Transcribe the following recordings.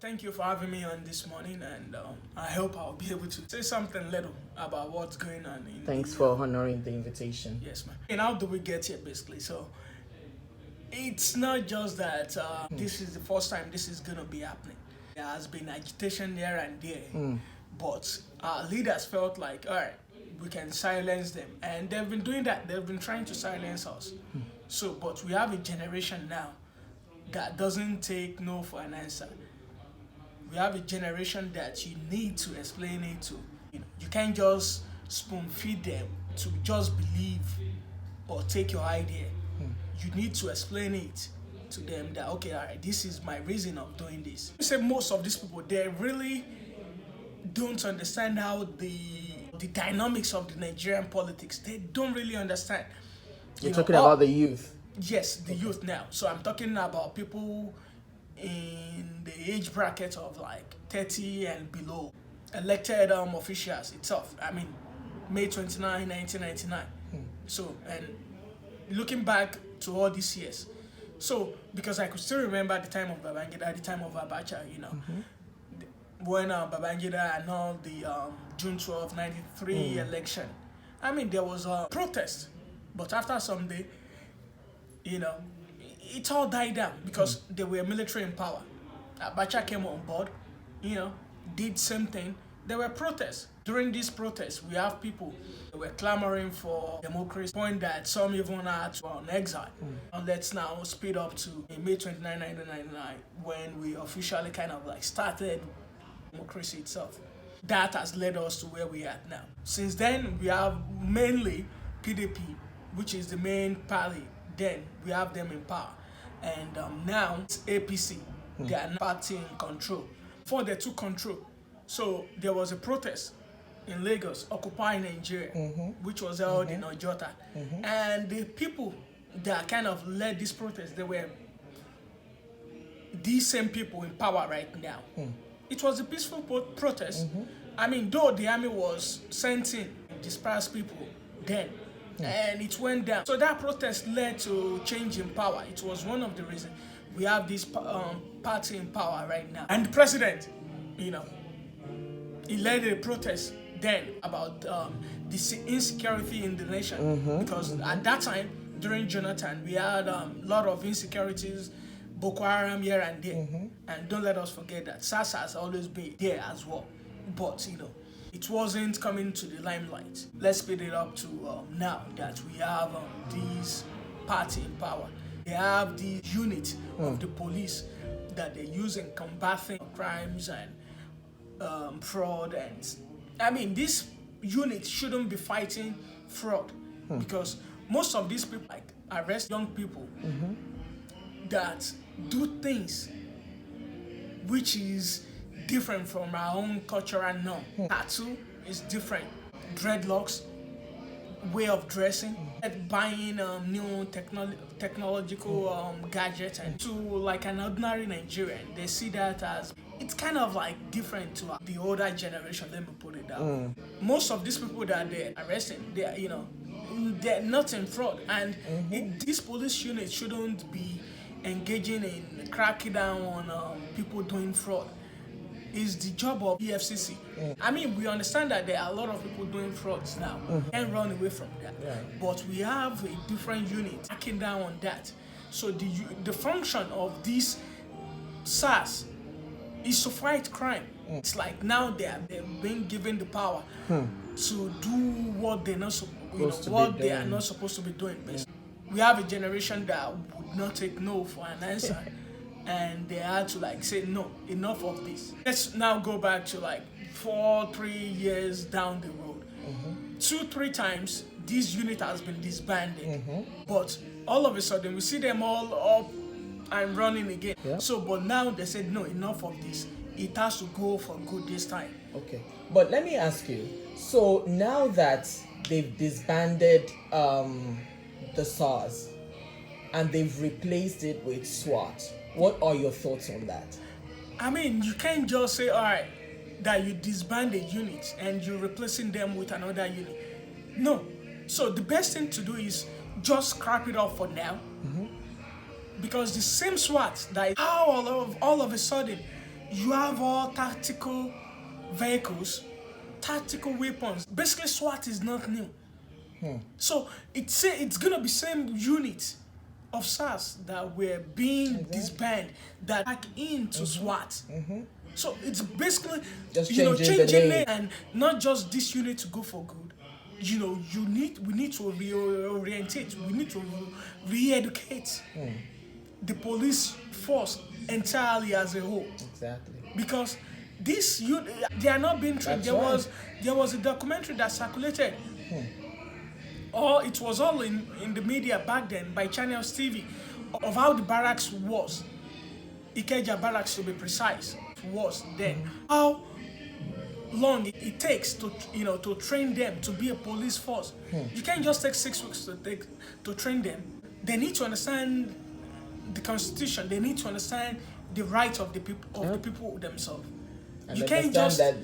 Thank you for having me on this morning, and I hope I'll be able to say something little about what's going on. Thanks for honoring the invitation. Yes, ma'am. And how do we get here, basically? So it's not just that this is the first time this is going to be happening. There has been agitation here and there, but our leaders felt like, all right, we can silence them, and they've been doing that. They've been trying to silence us. So, but we have a generation now that doesn't take no for an answer. We have a generation that you need to explain it to. You can't just spoon feed them to just believe or take your idea. You need to explain it to them that, okay, all right, this is my reason of doing this. I say most of these people, they really don't understand how the dynamics of the Nigerian politics. They don't really understand. You're talking about the youth. Yes, the youth now. So I'm talking about people in the age bracket of like 30 and below. Elected officials itself. I mean, May 29, 1999. So, and looking back to all these years. So, because I could still remember the time of Babangida, the time of Abacha, when Babangida annulled the June 12, 93 election. I mean, there was a protest. But after some day, it all died down because they were military in power. Abacha came on board, did same thing. There were protests. During these protests, we have people that were clamoring for democracy, point that some even had to on exile. And let's now speed up to May 29, 1999, when we officially kind of like started democracy itself. That has led us to where we are now. Since then, we have mainly PDP, which is the main party. Then we have them in power. And now it's APC. They are party in control. Before they took control, so there was a protest in Lagos, Occupy Nigeria, which was held in Ojota. And the people that kind of led this protest, they were these same people in power right now. It was a peaceful protest. I mean, though the army was sent in to disperse people then, and it went down. So that protest led to change in power. It was one of the reasons we have this party in power right now. And the president, he led a protest then about the insecurity in the nation. Because at that time, during Jonathan, we had a lot of insecurities, Boko Haram here and there. And don't let us forget that SARS has always been there as well. But, it wasn't coming to the limelight. Let's speed it up to now that we have this party in power. They have the unit of the police that they use in combating crimes and fraud. And I mean, this unit shouldn't be fighting fraud because most of these people arrest young people that do things which is different from our own cultural norm. Tattoo is different. Dreadlocks, way of dressing, buying new technological gadgets, and to like an ordinary Nigerian, they see that as it's kind of like different to the older generation. Let me put it that way. Most of these people that they're arresting, they're not in fraud, and this police unit shouldn't be engaging in cracking down on people doing fraud. Is the job of EFCC. I mean, we understand that there are a lot of people doing frauds now. Can't run away from that. But we have a different unit cracking down on that. So the function of this SARS is to fight crime. It's like now they're being given the power to do what they're not they are not supposed to be doing. Basically. We have a generation that would not take no for an answer. And they had to say, no, enough of this. Let's now go back to 3 years down the road. 2-3 times this unit has been disbanded. But all of a sudden we see them all up and running again. So, but now they said, no, enough of this. It has to go for good this time. Okay. But let me ask you, so now that they've disbanded the SARS and they've replaced it with SWAT, what are your thoughts on that? I mean, you can't just say, all right, that you disband a unit and you're replacing them with another unit. No. So the best thing to do is just scrap it off for now. Because the same SWAT that all of a sudden, You have all tactical vehicles, tactical weapons. Basically, SWAT is not new. So it's gonna be same unit of SARS that were being disbanded that back into SWAT. So it's basically Just changing the name. name, and not just this unit to go for good. We need to reorientate. We need to re-educate the police force entirely as a whole. Exactly. Because they are not being trained. There was a documentary that circulated, or it was all in the media back then by Channels TV, of how the barracks was, Ikeja barracks to be precise, was then. How long it takes to train them to be a police force. You can't just take 6 weeks to train them. They need to understand the Constitution. They need to understand the rights of the people themselves. And you understand can't just that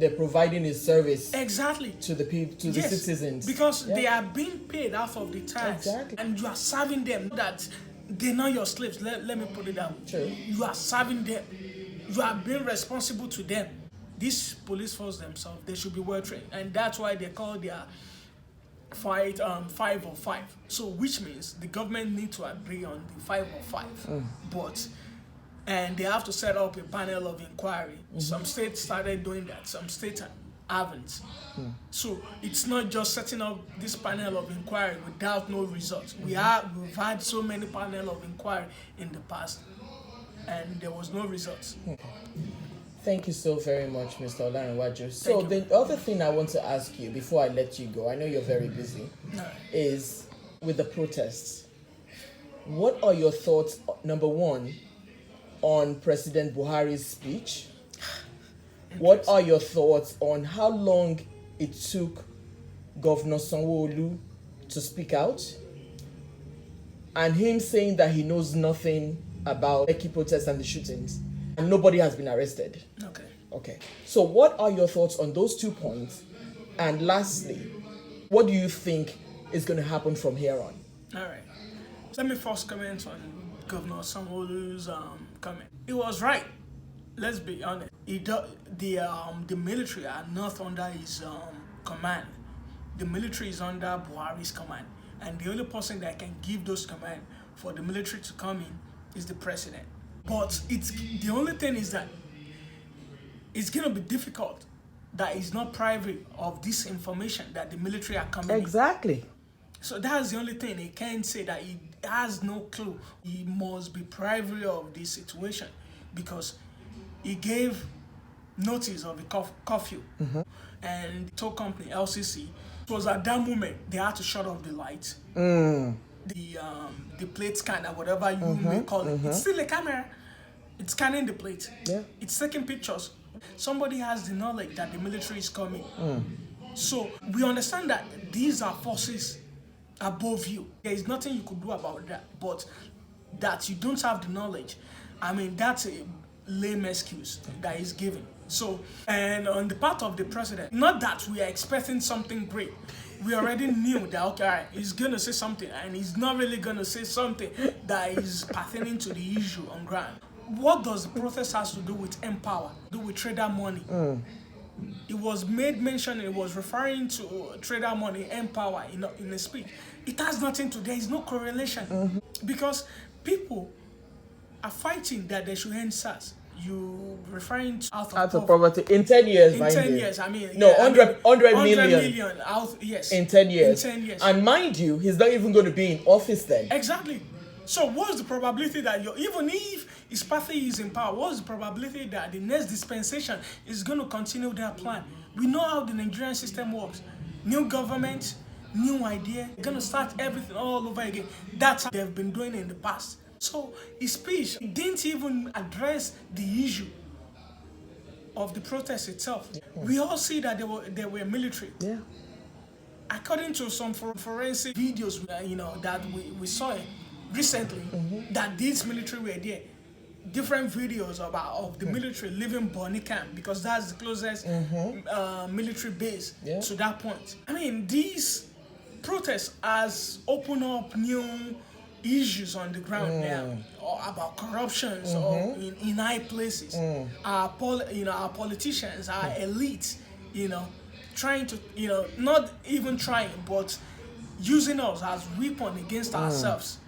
they're providing a service exactly to the people, to the citizens, because they are being paid half of the tax, and you are serving them. That they're not your slaves. Let me put it that way. True. You are serving them. You are being responsible to them. These police force themselves, they should be well trained, and that's why they call their fight 505. So which means the government need to agree on the 505, and they have to set up a panel of inquiry. Some states started doing that, some states haven't. So it's not just setting up this panel of inquiry without no results. We've had so many panel of inquiry in the past, and there was no results. Thank you so very much, Mr. Olanrewaju. So the other thing I want to ask you before I let you go, I know you're very busy, is with the protests. What are your thoughts, number one, on President Buhari's speech? What are your thoughts on how long it took Governor Sanwo-Olu to speak out, and him saying that he knows nothing about Lekki protests and the shootings, and nobody has been arrested? Okay. So what are your thoughts on those 2 points? And lastly, what do you think is going to happen from here on? All right. Let me first comment on Governor Sanwo-Olu's comment. He was right. Let's be honest. The military are not under his command. The military is under Buhari's command, and the only person that can give those commands for the military to come in is the president. But the only thing is that it's going to be difficult that it's not private of this information that the military are coming Exactly. So that's the only thing. He can't say that he has no clue. He must be private of this situation, because he gave notice of the curfew. And the tow company, LCC, it was at that moment they had to shut off the lights. The plate scanner, whatever you may call it. It's still a camera. It's scanning the plate. Yeah. It's taking pictures. Somebody has the knowledge that the military is coming. So we understand that these are forces above you. There is nothing you could do about that. But that you don't have the knowledge, I mean, that's a lame excuse that is given. So, and on the part of the president, not that we are expecting something great. We already knew that, okay, he's going to say something, and he's not really going to say something that is pertaining to the issue on ground. What does the protest has to do with empower, do with trader money? It was made mention, it was referring to trader money, empower in a speech. It has nothing to, there is no correlation. Because people are fighting that they should end SARS. You referring to out of poverty in 10 years, in mind 10 you. years, I mean, no, yeah, 100 million million out, yes, in 10 years. In 10 years. And mind you, he's not even going to be in office then. Exactly. So what's the probability that even if his party is in power, what's the probability that the next dispensation is going to continue their plan? We know how the Nigerian system works. New government, new idea, they're going to start everything all over again. That's how they've been doing in the past. So his speech didn't even address the issue of the protest itself. We all see that they were military. Yeah. According to some forensic videos, that we saw recently, that these military were there. Different videos of the military leaving Bonny Camp, because that's the closest military base to that point. I mean, these protests has opened up new issues on the ground now, or about corruptions, or in high places. Our our politicians, our elites, trying to, not even trying, but using us as weapon against ourselves.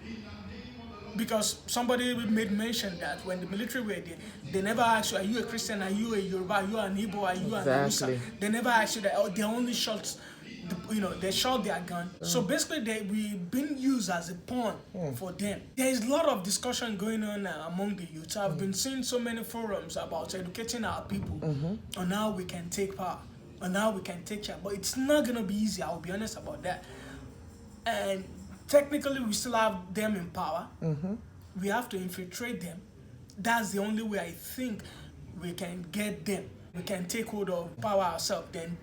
Because somebody made mention that when the military were there, they never asked you, are you a Christian, are you a Yoruba, are you an Igbo, are you an Hausa? They never asked you that. They only shot, they shot their gun. So basically, we've been used as a pawn for them. There is a lot of discussion going on among the youth. I've been seeing so many forums about educating our people on how we can take power, on how we can take charge. But it's not going to be easy, I'll be honest about that. And technically, we still have them in power. We have to infiltrate them. That's the only way I think we can get them. We can take hold of power ourselves, then,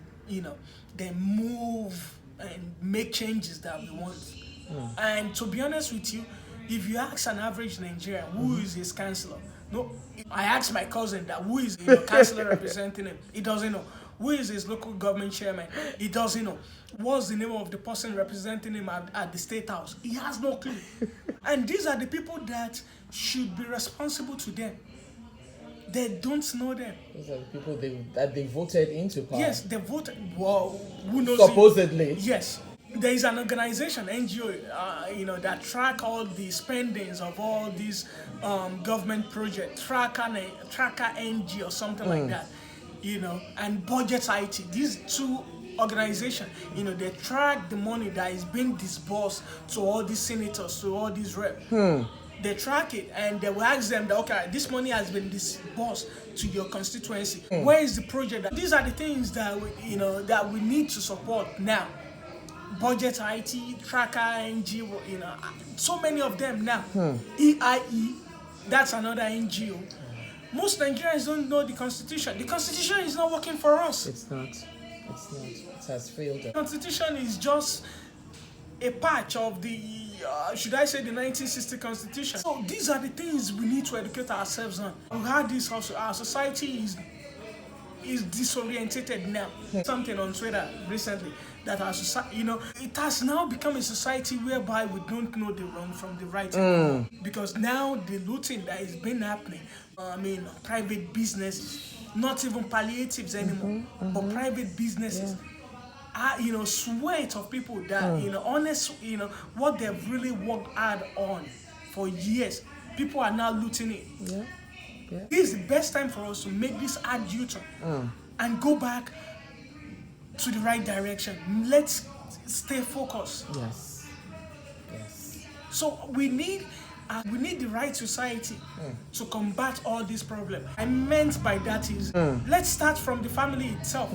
then move and make changes that we want. And to be honest with you, if you ask an average Nigerian, who is his councillor? No, I asked my cousin that who is the councillor representing him. He doesn't know. Who is his local government chairman? He doesn't know. What's the name of the person representing him at the State House? He has no clue. And these are the people that should be responsible to them. They don't know them. Those are the people that they voted into power. Yes, they voted. Well, who knows? Supposedly. Yes. There is an organization, NGO, that track all the spendings of all these government projects. Tracker NG or something like that. And Budget IT. These two organizations, they track the money that is being disbursed to all these senators, to all these reps. They track it and they will ask them that, okay, this money has been disbursed to your constituency. Where is the project? These are the things that that we need to support now. Budget IT, Tracker NG, so many of them now. EIE, that's another NGO. Most Nigerians don't know the Constitution. The Constitution is not working for us. It's not. It has failed. The Constitution is just a patch of the, should I say, the 1960 Constitution. So these are the things we need to educate ourselves on. We had this also. Our society is disorientated now. Something on Twitter recently that our society, it has now become a society whereby we don't know the wrong from the right anymore. Because now the looting that is been happening, private business, not even palliatives anymore, but private businesses. Sweat of people that, honest, what they've really worked hard on for years, people are now looting it. Yeah. This is the best time for us to make this hard U-turn and go back to the right direction. Let's stay focused. Yes. So we need the right society to combat all these problems. I meant by that is, let's start from the family itself.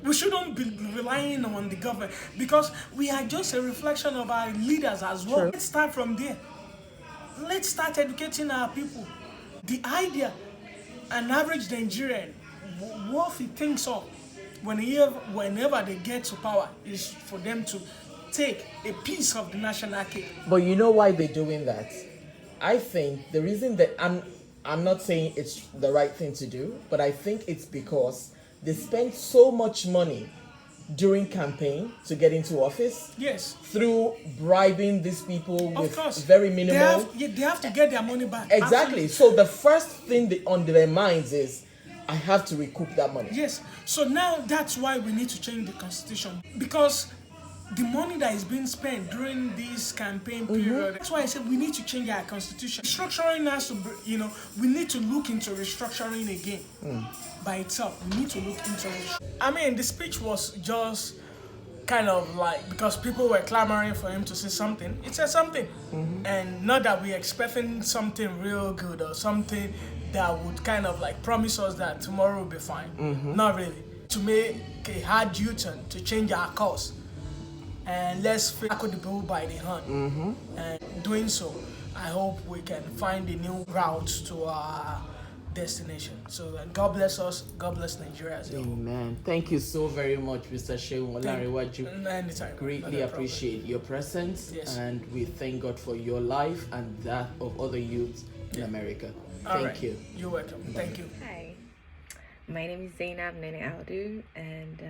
We shouldn't be relying on the government because we are just a reflection of our leaders as well. Let's start from there. Let's start educating our people. The idea, an average Nigerian, what he thinks of whenever they get to power is for them to take a piece of the national cake. But you know why they're doing that? I think the reason that I'm not saying it's the right thing to do, but I think it's because they spend so much money during campaign to get into office. Yes. Through bribing these people with very minimal. They have to get their money back. Exactly. Absolutely. So the first thing on their minds is, I have to recoup that money. Yes. So now that's why we need to change the constitution, because the money that is being spent during this campaign period, that's why I said we need to change our constitution. Restructuring has to be, we need to look into restructuring again by itself. We need to look into it. The speech was just kind of like, because people were clamoring for him to say something, it said something. And not that we're expecting something real good or something that would kind of like promise us that tomorrow will be fine. Not really. To make a hard U-turn, to change our course. And let's tackle the bull by the hand. And doing so, I hope we can find a new route to our destination. So God bless us. God bless Nigeria as well. Amen. Thank you so very much, Mr. Seun Olanrewaju. Anytime. Greatly appreciate your presence. Yes. And we thank God for your life and that of other youths in America. Thank you. You're welcome. Thank you. Hi. My name is Zainab Audu, and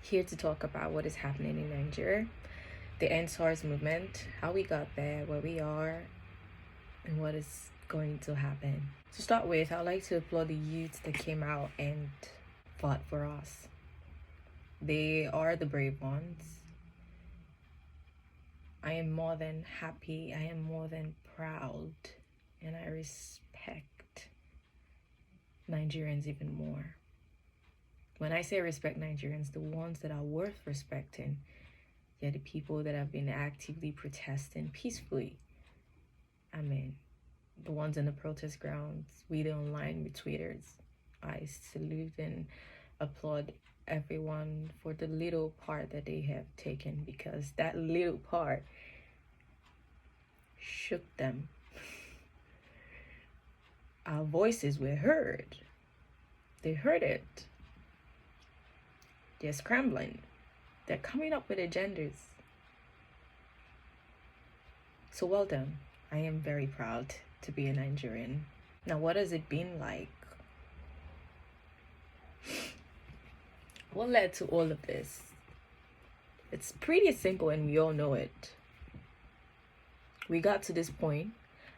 here to talk about what is happening in Nigeria. the NSARS movement, how we got there, where we are, and what is going to happen. To start with, I'd like to applaud the youth that came out and fought for us. They are the brave ones. I am more than happy, I am more than proud, and I respect Nigerians even more. When I say respect Nigerians, the ones that are worth respecting, they're the people that have been actively protesting peacefully. I mean, the ones in the protest grounds, we the online retweeters. I salute and applaud everyone for the little part that they have taken, because that little part shook them. Our voices were heard. They heard it. They're scrambling. They're coming up with agendas. So well done. I am very proud to be a Nigerian. Now, what has it been like? What led to all of this? It's pretty simple and we all know it. We got to this point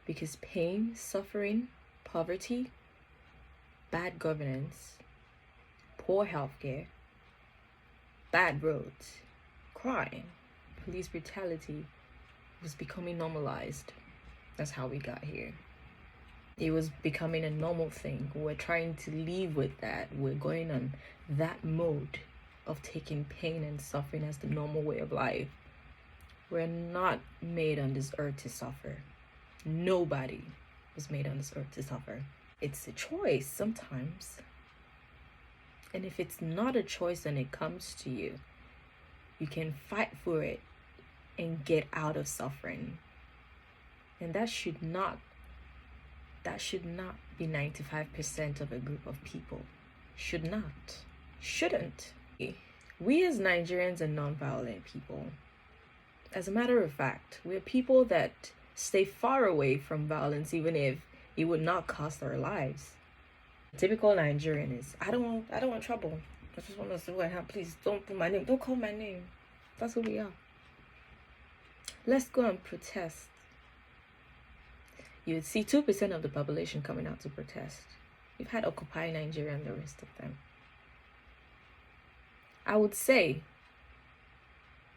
because pain, suffering, poverty, bad governance, poor healthcare, bad roads, crime, police brutality was becoming normalized. That's how we got here. It was becoming a normal thing. We're trying to live with that. We're going on that mode of taking pain and suffering as the normal way of life. We're not made on this earth to suffer. Nobody was made on this earth to suffer. It's a choice sometimes. And if it's not a choice and it comes to you, you can fight for it and get out of suffering. And that should not be 95% of a group of people. Shouldn't. We as Nigerians are non-violent people. As a matter of fact, we're people that stay far away from violence even if it would not cost our lives. Typical Nigerian is, I don't want trouble. I just want to see what happens. Please don't put my name. Don't call my name. That's who we are. Let's go and protest. You would see 2% of the population coming out to protest. You've had Occupy Nigeria and the rest of them. I would say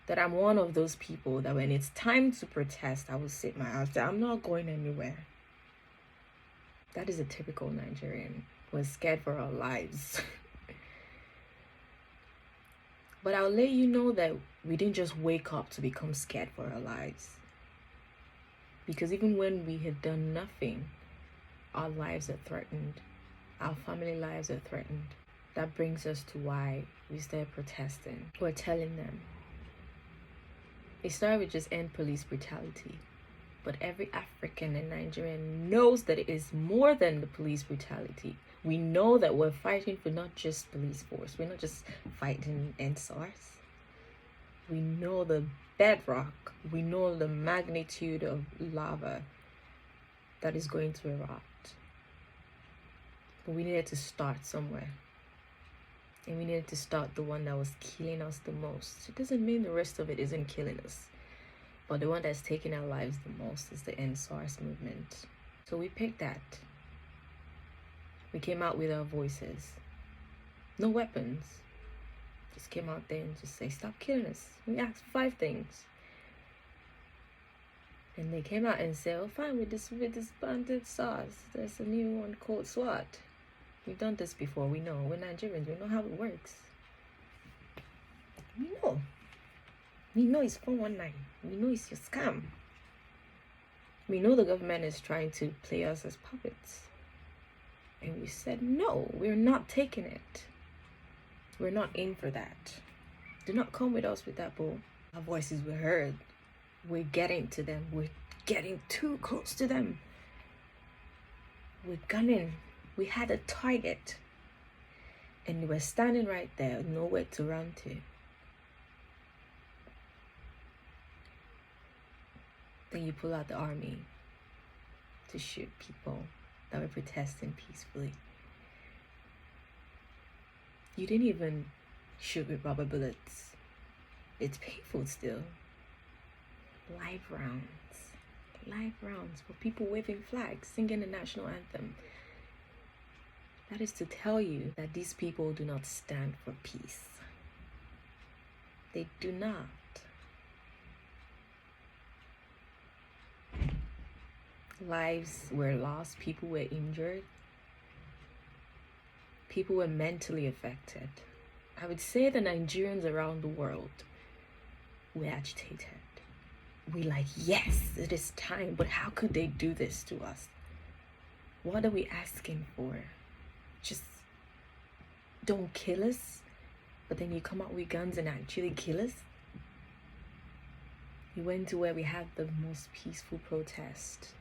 that I'm one of those people that when it's time to protest, I will sit my ass down. I'm not going anywhere. That is a typical Nigerian. We're scared for our lives. But I'll let you know that we didn't just wake up to become scared for our lives. Because even when we had done nothing, our lives are threatened. Our family lives are threatened. That brings us to why we started protesting. We're telling them. It started with just end police brutality. But every African and Nigerian knows that it is more than the police brutality. We know that we're fighting for not just police force. We're not just fighting NSARS. We know the bedrock. We know the magnitude of lava that is going to erupt. But we needed to start somewhere. And we needed to start the one that was killing us the most. It doesn't mean the rest of it isn't killing us. But the one that's taking our lives the most is the NSARS movement. So we picked that. We came out with our voices. No weapons. Just came out there and just say, stop killing us. We asked 5 things. And they came out and said, oh fine, with this banded SARS. There's a new one called SWAT. We've done this before, we know. We're Nigerians, we know how it works. We know. We know it's 419. We know it's your scam. We know the government is trying to play us as puppets. And we said, no, we're not taking it. We're not in for that. Do not come with us with that bull. Our voices were heard. We're getting to them. We're getting too close to them. We're gunning. We had a target. And we're standing right there, nowhere to run to. Then you pull out the army to shoot people that were protesting peacefully. You didn't even shoot with rubber bullets. It's painful still. live rounds for people waving flags, singing the national anthem. That is to tell you that these people do not stand for peace. They do not. Lives were lost, people were injured, people were mentally affected. I would say the Nigerians around the world were agitated. We like, yes, it is time, but how could they do this to us? What are we asking for? Just don't kill us, but then you come out with guns and actually kill us? You went to where we had the most peaceful protest.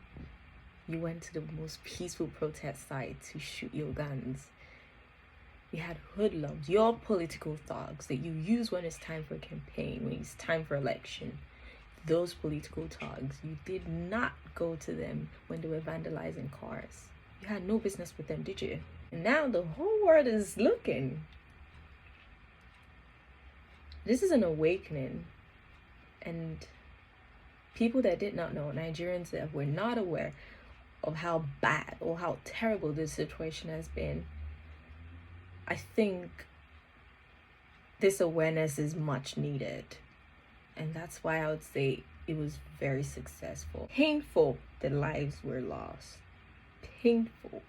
You went to the most peaceful protest site to shoot your guns. We had hoodlums, your political thugs that you use when it's time for a campaign, when it's time for election. Those political thugs, you did not go to them when they were vandalizing cars. You had no business with them, did you? And now the whole world is looking. This is an awakening. And people that did not know, Nigerians that were not aware of how bad or how terrible this situation has been, I think this awareness is much needed. And that's why I would say it was very successful. Painful that lives were lost. Painful.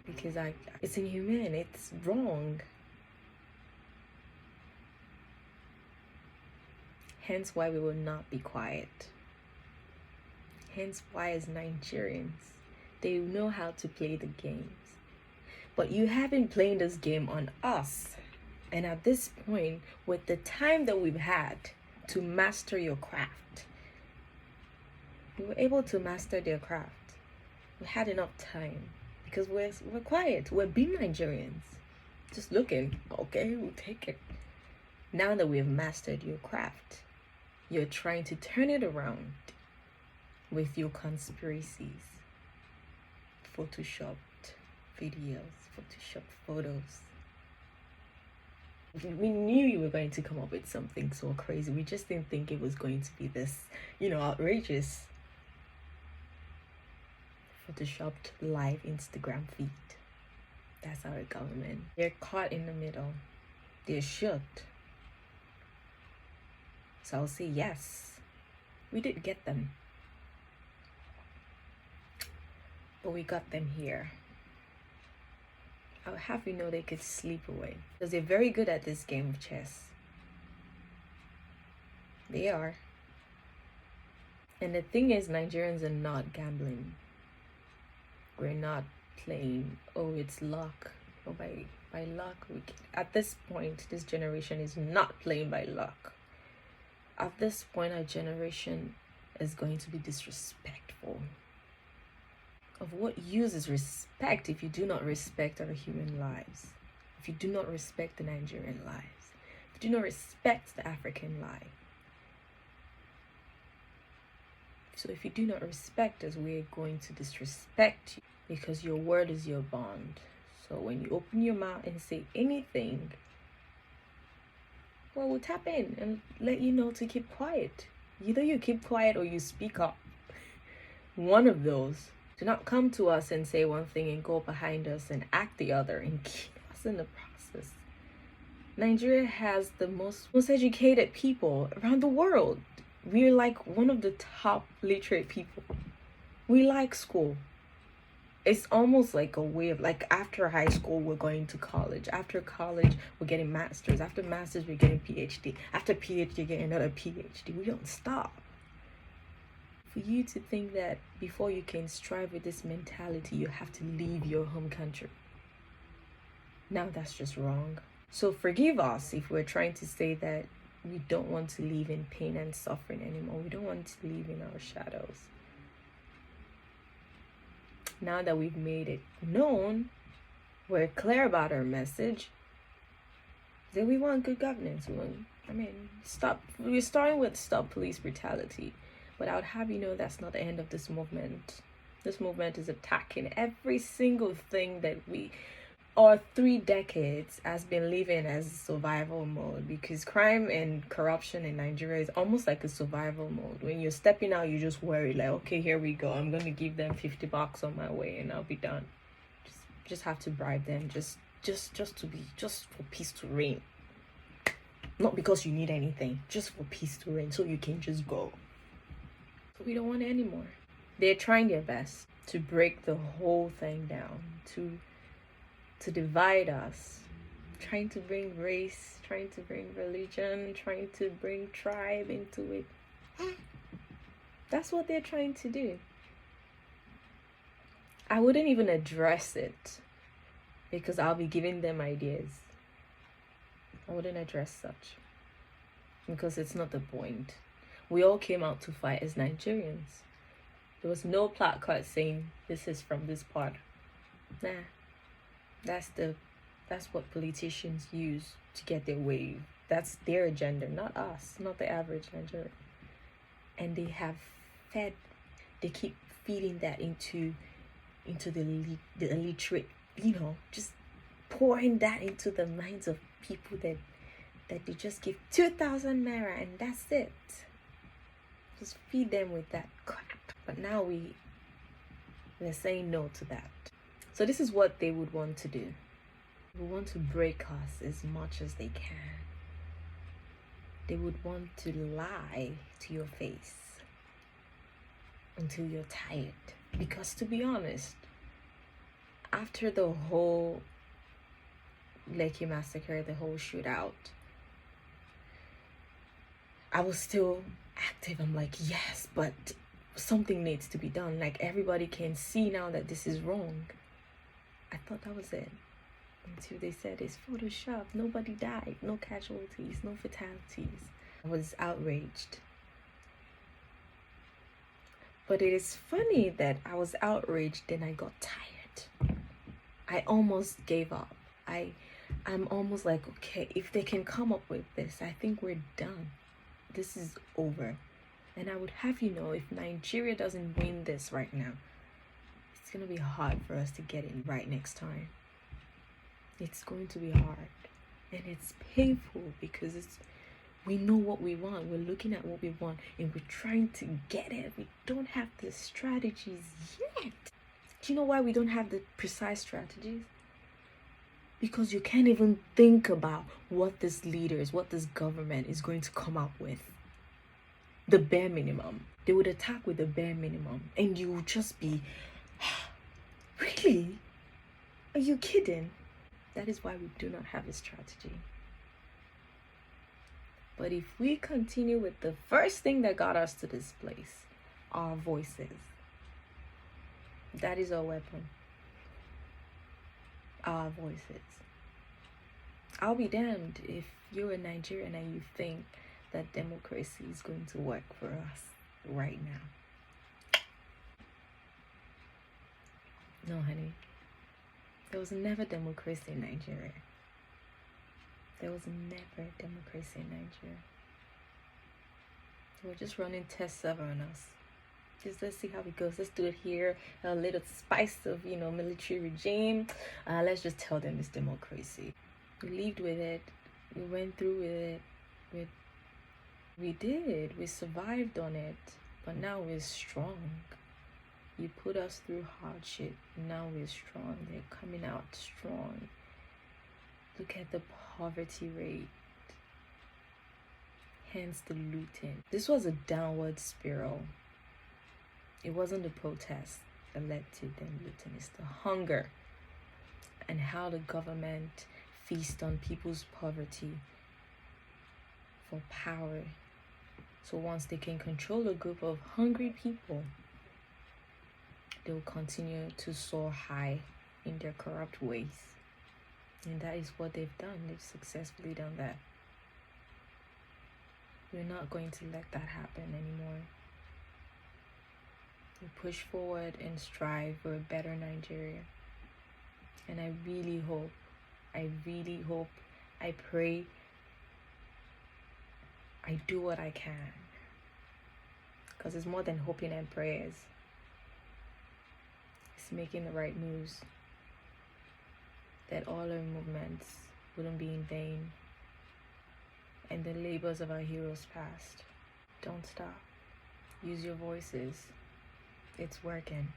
Because it's inhumane, it's wrong. Hence why we will not be quiet. Hence why as Nigerians, they know how to play the games. But you haven't played this game on us. And at this point, with the time that we've had to master your craft, we were able to master their craft. We had enough time because we're quiet. We're being Nigerians. Just looking, okay, we'll take it. Now that we've mastered your craft, you're trying to turn it around with your conspiracies. Photoshopped videos, Photoshopped photos. We knew you were going to come up with something so crazy. We just didn't think it was going to be this, outrageous. Photoshopped live Instagram feed. That's our government. They're caught in the middle. They're shook. So I'll say yes. We did get them. But we got them here. I'll have you know they could sleep away. Because they're very good at this game of chess. They are. And the thing is, Nigerians are not gambling. We're not playing, oh, it's luck. Oh, by luck. At this point, this generation is not playing by luck. At this point, our generation is going to be disrespectful. Of what use is respect if you do not respect our human lives? If you do not respect the Nigerian lives? If you do not respect the African life? So if you do not respect us, we're going to disrespect you because your word is your bond. So when you open your mouth and say anything, well, we'll tap in and let you know to keep quiet. Either you keep quiet or you speak up. One of those. Do not come to us and say one thing and go behind us and act the other and keep us in the process. Nigeria has the most educated people around the world. We're like one of the top literate people. We like school. It's almost like a way of like after high school, we're going to college. After college, we're getting masters. After masters, we're getting PhD. After PhD, getting another PhD. We don't stop. For you to think that before you can strive with this mentality, you have to leave your home country. Now that's just wrong. So forgive us if we're trying to say that we don't want to live in pain and suffering anymore. We don't want to live in our shadows. Now that we've made it known, we're clear about our message, then we want good governance. We're starting with stop police brutality. But I would have you know that's not the end of this movement. This movement is attacking every single thing that we or 3 decades has been living as survival mode, because crime and corruption in Nigeria is almost like a survival mode. When you're stepping out, you just worry like, okay, here we go. I'm gonna give them $50 on my way and I'll be done. Just have to bribe them just for peace to reign. Not because you need anything, just for peace to reign, so you can just go. We don't want it anymore. They're trying their best to break the whole thing down, to divide us, trying to bring race, trying to bring religion, trying to bring tribe into it. That's what they're trying to do. I wouldn't even address it, because I'll be giving them ideas. I wouldn't address such, because it's not the point. We all came out to fight as Nigerians. There was no placard saying this is from this part. Nah. That's what politicians use to get their way. That's their agenda, not us, not the average Nigerian. And they keep feeding that into the illiterate, just pouring that into the minds of people that they just give 2,000 naira and that's it. Just feed them with that crap. But now they're saying no to that. So this is what they would want to do. They would want to break us as much as they can. They would want to lie to your face until you're tired. Because to be honest, after the whole Lekki massacre, the whole shootout, I was still active. I'm like, yes, but something needs to be done. Like, everybody can see now that this is wrong. I thought that was it. Until they said it's Photoshop. Nobody died. No casualties. No fatalities. I was outraged. But it is funny that I was outraged, then I got tired. I almost gave up. I'm almost like, okay, if they can come up with this, I think we're done. This is over. And I would have you know, if Nigeria doesn't win this right now, it's going to be hard for us to get it right next time. It's going to be hard. And it's painful because we know what we want. We're looking at what we want and we're trying to get it. We don't have the strategies yet. Do you know why we don't have the precise strategies? Because you can't even think about what this government is going to come up with. The bare minimum. They would attack with the bare minimum. And you would just be, really? Are you kidding? That is why we do not have a strategy. But if we continue with the first thing that got us to this place, our voices, that is our weapon. Our voices. I'll be damned if you're a Nigerian and you think that democracy is going to work for us right now. No, honey. There was never democracy in Nigeria. There was never democracy in Nigeria. They were just running test server on us. Just let's see how it goes. Let's do it here. A little spice of, military regime. Let's just tell them it's democracy. We lived with it. We went through with it. We did. We survived on it. But now we're strong. You put us through hardship. Now we're strong. They're coming out strong. Look at the poverty rate. Hence the looting. This was a downward spiral. It wasn't the protest that led to them looting. It's the hunger and how the government feast on people's poverty for power. So once they can control a group of hungry people, they will continue to soar high in their corrupt ways. And that is what they've done. They've successfully done that. We're not going to let that happen anymore. We push forward and strive for a better Nigeria. And I really hope, I pray, I do what I can. Because it's more than hoping and prayers. It's making the right moves. that all our movements wouldn't be in vain, and the labors of our heroes past. Don't stop. Use your voices. It's working.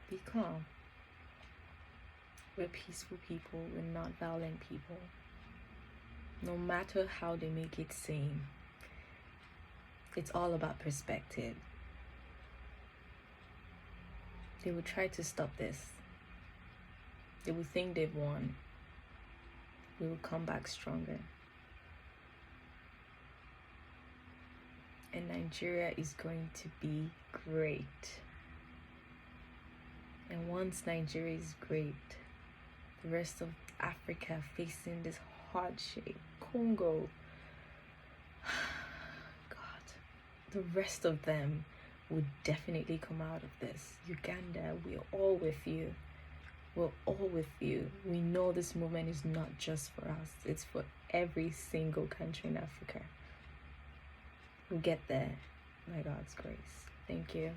Be calm. We're peaceful people. We're not violent people. No matter how they make it seem, it's all about perspective. They will try to stop this. They will think they've won. We will come back stronger. And Nigeria is going to be great. And once Nigeria is great, the rest of Africa facing this hardship, Congo, God, the rest of them will definitely come out of this. Uganda, we're all with you. We're all with you. We know this movement is not just for us, it's for every single country in Africa. We'll get there by God's grace. Thank you.